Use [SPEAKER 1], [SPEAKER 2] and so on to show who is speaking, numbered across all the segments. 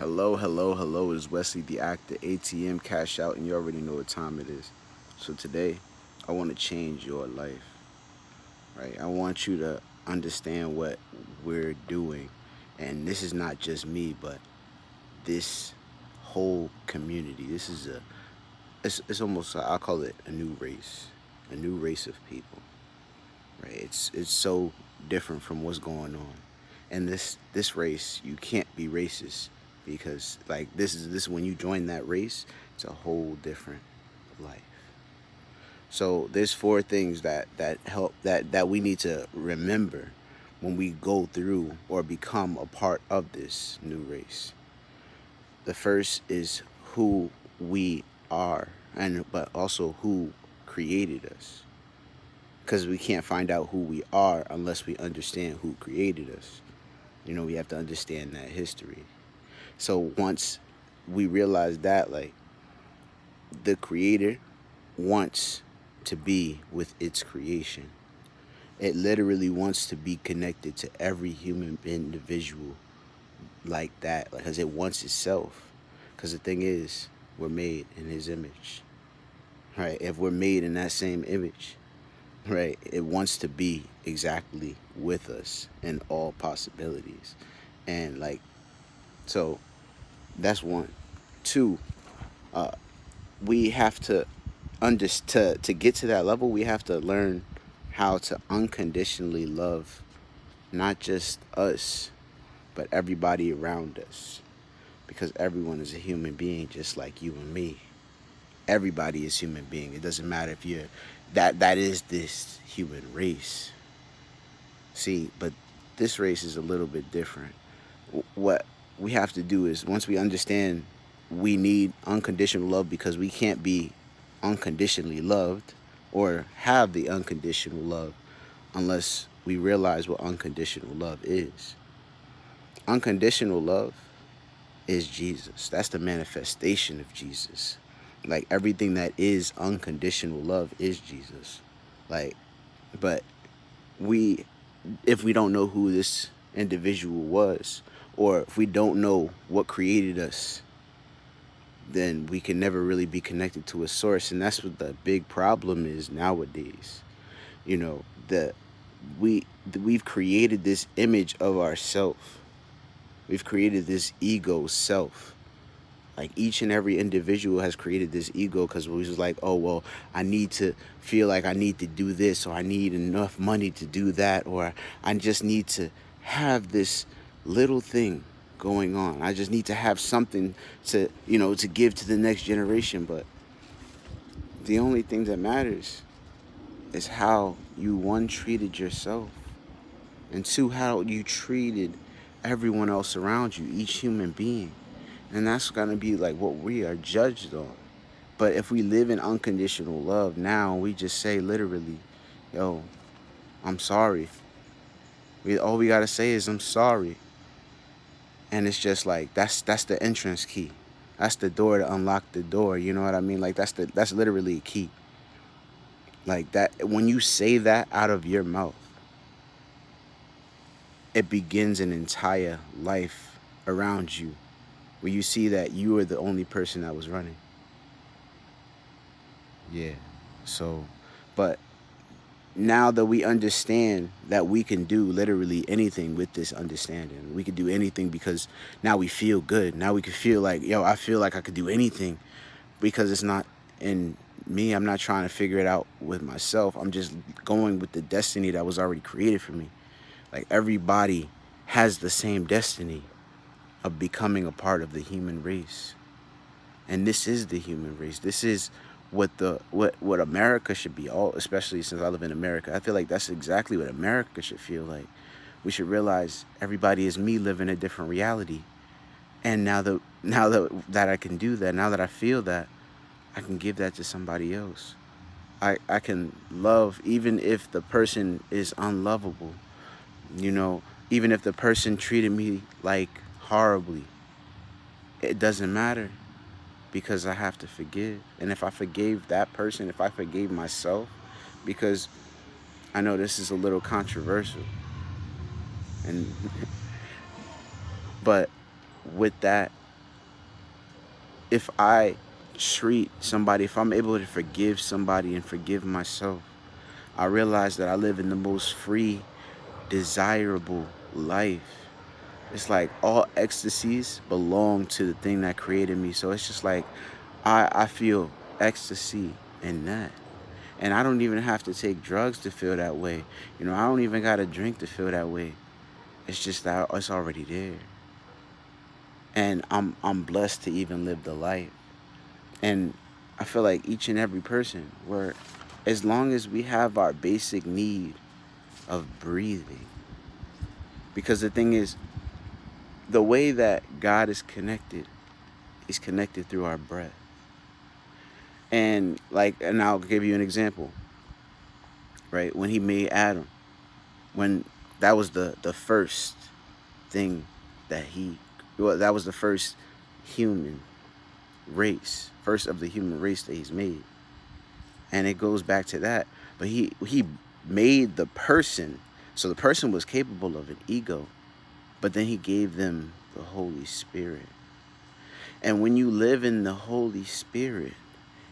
[SPEAKER 1] Hello, hello, hello. It's Wesley the Actor, ATM Cash Out, and you already know what time it is. So today, I want to change your life, right? I want you to understand what we're doing. And this is not just me, but this whole community. It's almost, I'll call it a new race of people, right? It's so different from what's going on. And this race, you can't be racist because like this when you join that race, it's a whole different life. So there's four things that help that we need to remember when we go through or become a part of this new race. The first is who we are, and but also who created us, because we can't find out who we are unless we understand who created us. We have to understand that history. So once we realize that, like, the creator wants to be with its creation, it literally wants to be connected to every human individual like that, because it wants itself. Because the thing is, we're made in his image, right? If we're made in that same image, right, it wants to be exactly with us in all possibilities. And like, so that's one. Two, uh, we have to to get to that level. We have to learn how to unconditionally love not just us, but everybody around us, because everyone is a human being, just like you and me. Everybody is human being. It doesn't matter if you're that is this human race. See, but this race is a little bit different. What we have to do is, once we understand we need unconditional love, because we can't be unconditionally loved or have the unconditional love unless we realize what unconditional love is. Unconditional love is Jesus. That's the manifestation of Jesus. Like, everything that is unconditional love is Jesus. Like, but we if we don't know who this individual was, or if we don't know what created us, then we can never really be connected to a source. And that's what the big problem is nowadays. You know, the we we've created this image of ourself. We've created this ego self. Like, each and every individual has created this ego because we was like, oh well, I need to feel like I need to do this, or I need enough money to do that, or I just need to have this little thing going on. I just need to have something to give to the next generation. But the only thing that matters is how you, one, treated yourself, and two, how you treated everyone else around you, each human being. And that's gonna be like what we are judged on. But if we live in unconditional love now, we just say literally, yo, I'm sorry. All we gotta say is I'm sorry. And it's just like, that's the entrance key. That's the door to unlock the door. You know what I mean? Like, that's literally a key. Like, that when you say that out of your mouth, it begins an entire life around you where you see that you were the only person that was running. Yeah. So, but now that we understand that we can do literally anything with this understanding, we can do anything because now we feel good. Now we can feel like, yo, I feel like I could do anything because it's not in me. I'm not trying to figure it out with myself. I'm just going with the destiny that was already created for me. Like, everybody has the same destiny of becoming a part of the human race. And this is the human race. This is what America should be, all especially since I live in America. I feel like that's exactly what America should feel like. We should realize everybody is me living a different reality. And now that I can do that, now that I feel that, I can give that to somebody else. I can love even if the person is unlovable. You know, even if the person treated me like horribly, it doesn't matter, because I have to forgive. And if I forgave that person, if I forgave myself, because I know this is a little controversial, and but with that, if I treat somebody, if I'm able to forgive somebody and forgive myself, I realize that I live in the most free, desirable life. It's like all ecstasies belong to the thing that created me. So it's just like I feel ecstasy in that. And I don't even have to take drugs to feel that way. I don't even got to drink to feel that way. It's just that it's already there. And I'm blessed to even live the life. And I feel like each and every person, where as long as we have our basic need of breathing, because the thing is, the way that God is connected through our breath. And I'll give you an example, right? When he made Adam, when that was the first thing that that was the first human race, first of the human race that he's made. And it goes back to that. But he made the person, so the person was capable of an ego, but then he gave them the Holy Spirit. And when you live in the Holy Spirit,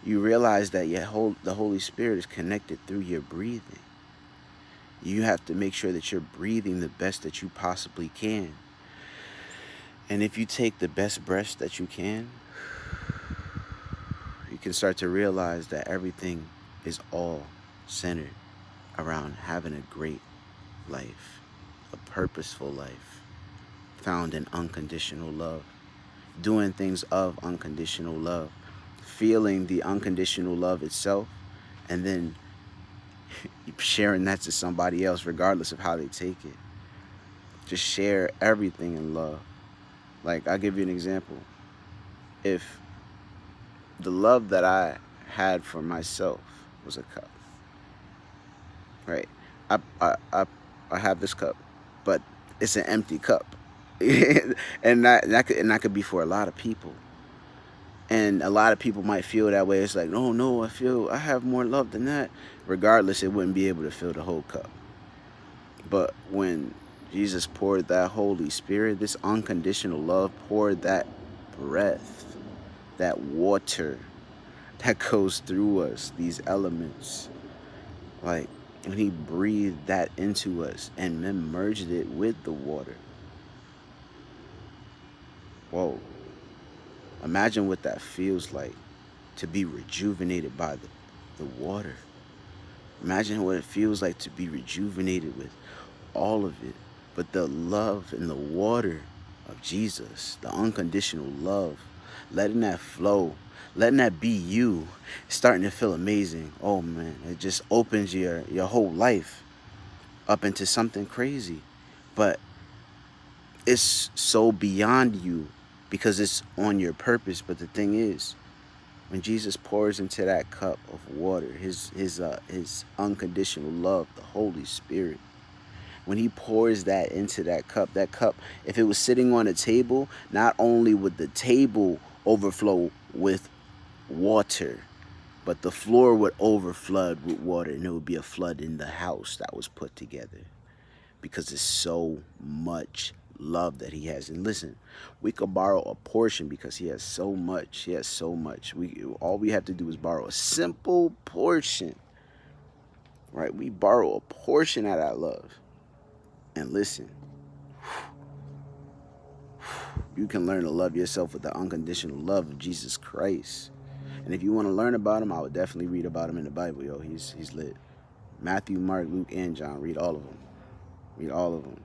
[SPEAKER 1] you realize that the Holy Spirit is connected through your breathing. You have to make sure that you're breathing the best that you possibly can. And if you take the best breaths that you can start to realize that everything is all centered around having a great life, a purposeful life, found in unconditional love, doing things of unconditional love, feeling the unconditional love itself, and then sharing that to somebody else, regardless of how they take it. Just share everything in love. Like, I'll give you an example. If the love that I had for myself was a cup, right? I I I, I have this cup, but it's an empty cup, and that could be for a lot of people. And a lot of people might feel that way. It's like, oh no, I feel I have more love than that. Regardless, it wouldn't be able to fill the whole cup. But when Jesus poured that Holy Spirit, this unconditional love, poured that breath, that water that goes through us, these elements, like when he breathed that into us and then merged it with the water. Whoa. Imagine what that feels like to be rejuvenated by the water. Imagine what it feels like to be rejuvenated with all of it. But the love and the water of Jesus, the unconditional love, letting that flow, letting that be you, starting to feel amazing. Oh man, it just opens your whole life up into something crazy. But it's so beyond you because it's on your purpose. But the thing is, when Jesus pours into that cup of water, his unconditional love, the Holy Spirit, when he pours that into that cup, if it was sitting on a table, not only would the table overflow with water, but the floor would overflood with water, and it would be a flood in the house that was put together because it's so much love that he has. And listen, we could borrow a portion because he has so much. He has so much. All we have to do is borrow a simple portion, right? We borrow a portion of that love. And listen, you can learn to love yourself with the unconditional love of Jesus Christ. And if you want to learn about him, I would definitely read about him in the Bible, yo. He's lit. Matthew, Mark, Luke, and John. Read all of them. Read all of them.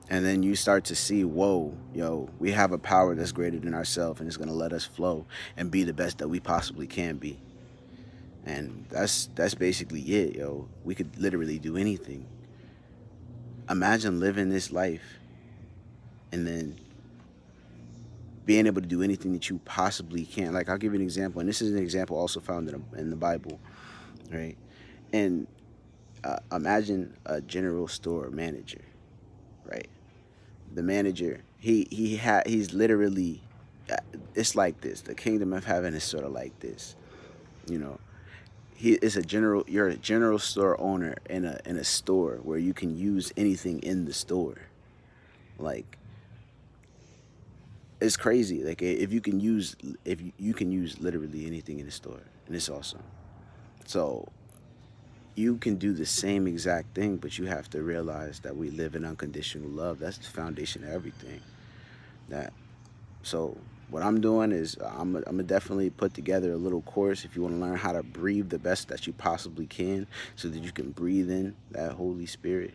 [SPEAKER 1] And then you start to see, whoa, yo, we have a power that's greater than ourselves, and it's going to let us flow and be the best that we possibly can be. And that's basically it, yo. We could literally do anything. Imagine living this life and then being able to do anything that you possibly can. Like, I'll give you an example, and this is an example also found in the Bible, right? And imagine a general store manager, right? The manager, he's literally, it's like this. The kingdom of heaven is sort of like this, you know. You're a general store owner in a store where you can use anything in the store, like it's crazy. Like if you can use if you can use literally anything in the store, and it's awesome. So you can do the same exact thing, but you have to realize that we live in unconditional love. That's the foundation of everything. That so what I'm doing is I'm gonna definitely put together a little course if you want to learn how to breathe the best that you possibly can, so that you can breathe in that Holy Spirit.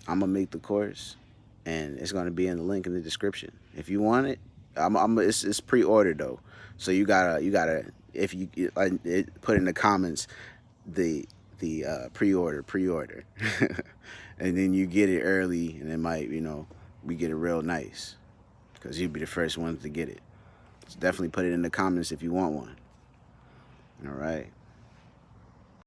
[SPEAKER 1] I'm gonna make the course, and it's gonna be in the link in the description. If you want it, it's pre-ordered though, so you gotta if you put in the comments the pre-order, and then you get it early, and it might we get it real nice because you'd be the first ones to get it. So definitely put it in the comments if you want one. All right.